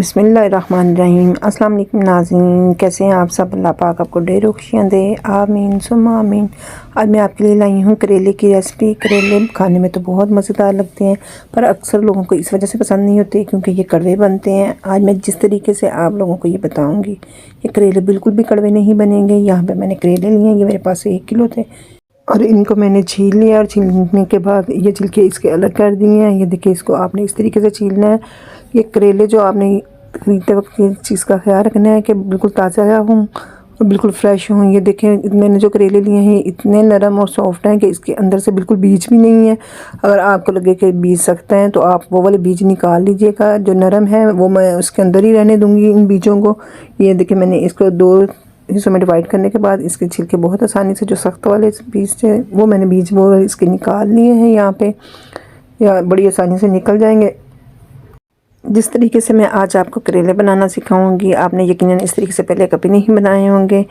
बिस्मिल्लाहिर्रहमानिर्रहीम। अस्सलाम वालेकुम नाज़रीन, कैसे हैं आप सब। अल्लाह पाक आपको ढेरों खुशियाँ दे, आमीन सुम्मा आमीन। आज मैं आपके लिए लाई हूँ करेले की रेसिपी। करेले खाने में तो बहुत मज़ेदार लगते हैं, पर अक्सर लोगों को इस वजह से पसंद नहीं होते क्योंकि ये कड़वे बनते हैं। आज मैं जिस तरीके से आप लोगों को ये बताऊँगी, ये करेले बिल्कुल भी कड़वे नहीं बनेंगे। यहाँ पर मैंने करेले लिए हैं, ये मेरे पास 1 किलो थे और इनको मैंने छील लिया और छीलने के बाद ये छिलके इसके अलग कर दिए हैं। ये देखिए, इसको आपने इस तरीके से छीलना है। ये करेले जो आपने खरीदते वक्त ये चीज़ का ख्याल रखना है कि बिल्कुल ताज़ा हों और बिल्कुल फ्रेश हों। ये देखें, मैंने जो करेले लिए हैं इतने नरम और सॉफ्ट हैं कि इसके अंदर से बिल्कुल बीज भी नहीं है। अगर आपको लगे कि बीज सकते हैं तो आप वो वाले बीज निकाल लीजिएगा। जो नरम है वो मैं उसके अंदर ही रहने दूँगी, इन बीजों को। ये देखिए, मैंने इसको 2 हिस्सों में डिवाइड करने के बाद इसके छिलके बहुत आसानी से, जो सख्त वाले बीज थे वो मैंने बीज वो इसके निकाल लिए हैं। यहाँ पे या बड़ी आसानी से निकल जाएंगे। जिस तरीके से मैं आज आपको करेले बनाना सिखाऊंगी, आपने यकीनन इस तरीके से पहले कभी नहीं बनाए होंगे।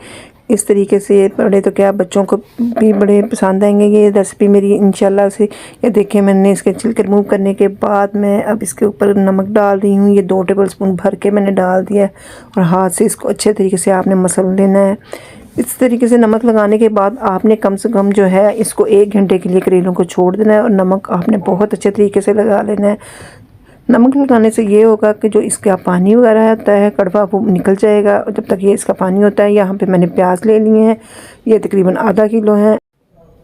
इस तरीके से बड़े तो क्या, बच्चों को भी बड़े पसंद आएंगे ये रेसिपी मेरी इंशाल्लाह से। ये देखिए, मैंने इसके छिलके रिमूव करने के बाद मैं अब इसके ऊपर नमक डाल रही हूँ। ये 2 टेबलस्पून भर के मैंने डाल दिया और हाथ से इसको अच्छे तरीके से आपने मसल लेना है। इस तरीके से नमक लगाने के बाद आपने कम से कम जो है इसको 1 घंटे के लिए करेलों को छोड़ देना है और नमक आपने बहुत अच्छे तरीके से लगा लेना है। नमक लगाने से ये होगा कि जो इसका पानी वगैरह होता है कड़वा, वो निकल जाएगा। और जब तक ये इसका पानी होता है, यहाँ पे मैंने प्याज ले लिए हैं, ये तकरीबन आधा किलो हैं।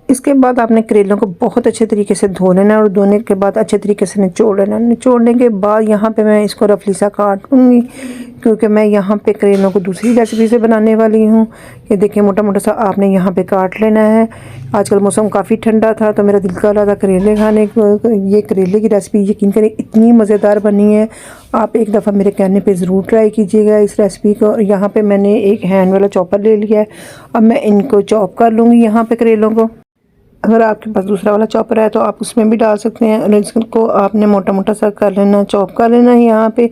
इसके बाद आपने करेलों को बहुत अच्छे तरीके से धो लेना है और धोने के बाद अच्छे तरीके से निचोड़ लेना है। निचोड़ने के बाद यहाँ पे मैं इसको रफली सा काट लूँगी क्योंकि मैं यहाँ पे करेलों को दूसरी रेसिपी से बनाने वाली हूँ। ये देखिए, मोटा मोटा सा आपने यहाँ पे काट लेना है। आजकल मौसम काफ़ी ठंडा था तो मेरा दिल कर रहा था करेले खाने को। ये करेले की रेसिपी यकीन करें इतनी मज़ेदार बनी है, आप एक दफ़ा मेरे कहने पे ज़रूर ट्राई कीजिएगा इस रेसिपी को। और यहाँ पे मैंने एक हैंड वाला चॉपर ले लिया है। अब मैं इनको चॉप कर लूँगी यहाँ पे करेलों को। अगर आपके पास दूसरा वाला चॉपर है तो आप उसमें भी डाल सकते हैं और इसको आपने मोटा मोटा सा कर लेना, चॉप कर लेना है। यहाँ पे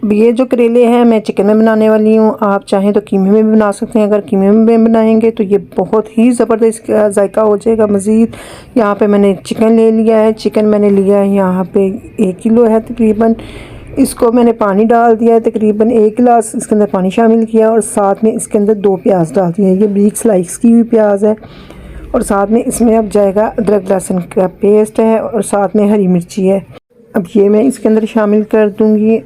ये जो करेले हैं मैं चिकन में बनाने वाली हूँ, आप चाहें तो कीमे में भी बना सकते हैं। अगर कीमे में बनाएंगे तो ये बहुत ही ज़बरदस्त जायका हो जाएगा मज़ीद। यहाँ पे मैंने चिकन ले लिया है। चिकन मैंने लिया है यहाँ पे 1 किलो है तकरीबन। इसको मैंने पानी डाल दिया है, तकरीबन 1 गिलास इसके अंदर पानी शामिल किया और साथ में इसके अंदर 2 प्याज डाल दिए। ये बारीक स्लाइस की हुई प्याज है और साथ में इसमें अब जाएगा अदरक लहसुन का पेस्ट है और साथ में हरी मिर्ची है। अब ये मैं इसके अंदर शामिल कर दूंगी।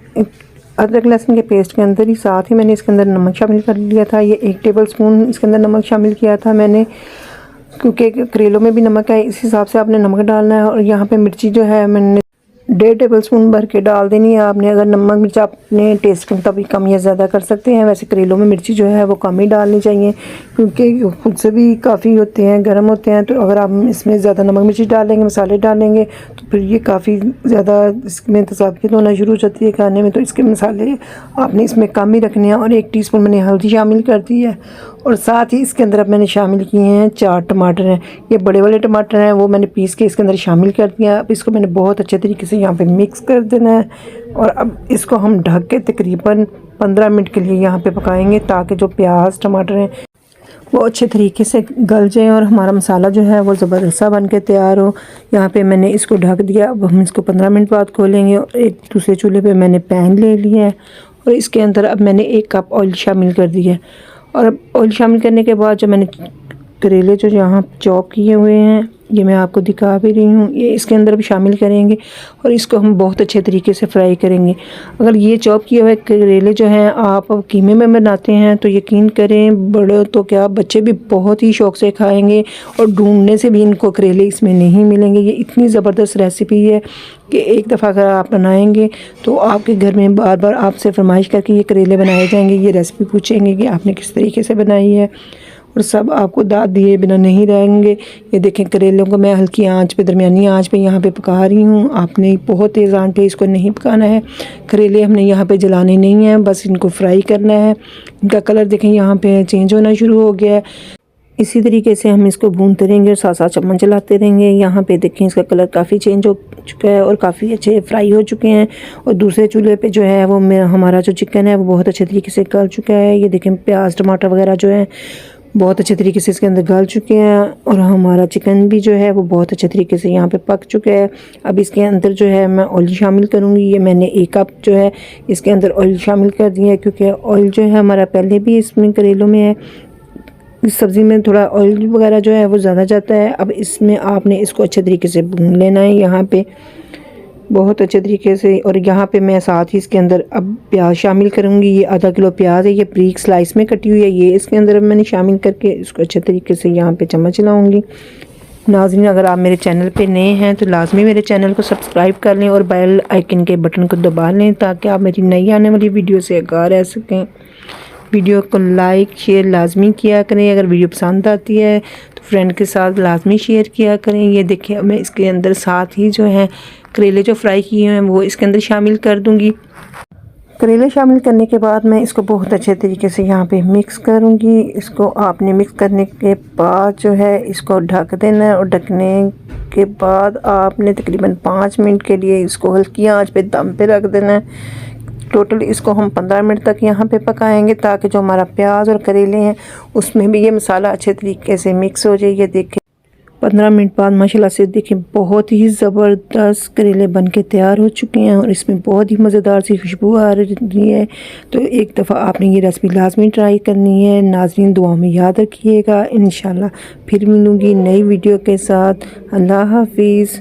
अदरक लहसुन के पेस्ट के अंदर ही साथ ही मैंने इसके अंदर नमक शामिल कर लिया था। ये 1 टेबलस्पून इसके अंदर नमक शामिल किया था मैंने, क्योंकि करेलों में भी नमक है, इस हिसाब से आपने नमक डालना है। और यहाँ पे मिर्ची जो है मैंने 1.5 टेबलस्पून भर के डाल देनी है आपने। अगर नमक मिर्च अपने टेस्ट के मुताबिक कम या ज़्यादा कर सकते हैं। वैसे करेलों में मिर्ची जो है वो कम ही डालनी चाहिए क्योंकि खुद से भी काफ़ी होते हैं, गर्म होते हैं। तो अगर आप इसमें ज़्यादा नमक मिर्ची डालेंगे, मसाले डालेंगे तो फिर ये काफ़ी ज़्यादा इसमें तज़ाबियत होना शुरू हो जाती है खाने में। तो इसके मसाले आपने इसमें कम ही रखने हैं। और 1 टीस्पून मैंने हल्दी शामिल कर दी है और साथ ही इसके अंदर अब मैंने शामिल किए हैं 4 टमाटर हैं। ये बड़े वाले टमाटर हैं, वो मैंने पीस के इसके अंदर शामिल कर दिया। अब इसको मैंने बहुत अच्छे तरीके से यहाँ पे मिक्स कर देना है और अब इसको हम ढक के तकरीबन 15 मिनट के लिए यहाँ पे पकाएंगे ताकि जो प्याज टमाटर हैं वो अच्छे तरीके से गल जाए और हमारा मसाला जो है वो ज़बरदस्त सा बन के तैयार हो। यहाँ पे मैंने इसको ढक दिया। अब हम इसको 15 मिनट बाद खोलेंगे और एक दूसरे चूल्हे पे मैंने पैन ले लिया है और इसके अंदर अब मैंने 1 कप ऑयल शामिल कर दिया है। और अब ऑयल शामिल करने के बाद जो मैंने करेले जो यहाँ चॉप किए हुए हैं, ये मैं आपको दिखा भी रही हूँ, ये इसके अंदर भी शामिल करेंगे और इसको हम बहुत अच्छे तरीके से फ्राई करेंगे। अगर ये चॉप किए हुए करेले जो हैं आप कीमे में बनाते हैं तो यकीन करें, बड़े तो क्या बच्चे भी बहुत ही शौक़ से खाएंगे और ढूंढने से भी इनको करेले इसमें नहीं मिलेंगे। ये इतनी ज़बरदस्त रेसिपी है कि एक दफ़ा अगर आप बनाएंगे तो आपके घर में बार बार आपसे फरमाइश करके ये करेले बनाए जाएंगे। ये रेसिपी पूछेंगे कि आपने किस तरीके से बनाई है और सब आपको दाद दिए बिना नहीं रहेंगे। ये देखें, करेलों को मैं हल्की आंच पे, दरमियानी आंच पे यहाँ पे पका रही हूँ। आपने बहुत तेज़ आंच पे इसको नहीं पकाना है। करेले हमने यहाँ पे जलाने नहीं हैं, बस इनको फ्राई करना है। इनका कलर देखें यहाँ पे चेंज होना शुरू हो गया है। इसी तरीके से हम इसको भूनते रहेंगे और साथ साथ चम्मच चलाते रहेंगे। यहाँ पे देखें, इसका कलर काफ़ी चेंज हो चुका है और काफ़ी अच्छे फ्राई हो चुके हैं। और दूसरे चूल्हे पे जो है वो हमारा जो चिकन है वो बहुत अच्छे तरीके से गल चुका है। ये देखें, प्याज टमाटर वगैरह जो है बहुत अच्छे तरीके से इसके अंदर गल चुके हैं और हमारा चिकन भी जो है वो बहुत अच्छे तरीके से यहाँ पे पक चुका है। अब इसके अंदर जो है मैं ऑयल शामिल करूँगी। ये मैंने 1 कप जो है इसके अंदर ऑयल शामिल कर दिया है, क्योंकि ऑयल जो है हमारा पहले भी इसमें करेलों में है। इस सब्ज़ी में थोड़ा ऑयल वगैरह जो है वो ज़्यादा जाता है। अब इसमें आपने इसको अच्छे तरीके से भून लेना है यहाँ पे बहुत अच्छे तरीके से। और यहाँ पे मैं साथ ही इसके अंदर अब प्याज शामिल करूँगी। ये आधा किलो प्याज है, ये बारीक स्लाइस में कटी हुई है, ये इसके अंदर अब मैंने शामिल करके इसको अच्छे तरीके से यहाँ पे चम्मच लाऊँगी। नाज़रीन, अगर आप मेरे चैनल पे नए हैं तो लाजमी मेरे चैनल को सब्सक्राइब कर लें और बेल आइकन के बटन को दबा लें, ताकि आप मेरी नई आने वाली वीडियो से आगाह रह सकें। वीडियो को लाइक शेयर लाजमी किया करें। अगर वीडियो पसंद आती है तो फ्रेंड के साथ लाजमी शेयर किया करें। ये देखिए, अब मैं इसके अंदर साथ ही जो है करेले जो फ्राई किए हैं वो इसके अंदर शामिल कर दूंगी। करेले शामिल करने के बाद मैं इसको बहुत अच्छे तरीके से यहाँ पे मिक्स करूँगी। इसको आपने मिक्स करने के बाद जो है इसको ढक देना है और ढकने के बाद आपने तकरीबन 5 मिनट के लिए इसको हल्की आंच पे दम पे रख देना है। टोटल इसको हम 15 मिनट तक यहाँ पे पकाएंगे, ताकि जो हमारा प्याज और करेले हैं उसमें भी ये मसाला अच्छे तरीके से मिक्स हो जाए। ये देखें 15 मिनट बाद माशाल्लाह से देखें बहुत ही ज़बरदस्त करेले बनके तैयार हो चुके हैं और इसमें बहुत ही मज़ेदार सी खुशबू आ रही है। तो एक दफ़ा आपने ये रेसिपी लाजमी ट्राई करनी है। नाज़रीन, दुआ में याद रखिएगा। इंशाल्लाह फिर मिलूँगी नई वीडियो के साथ। अल्लाह हाफिज़।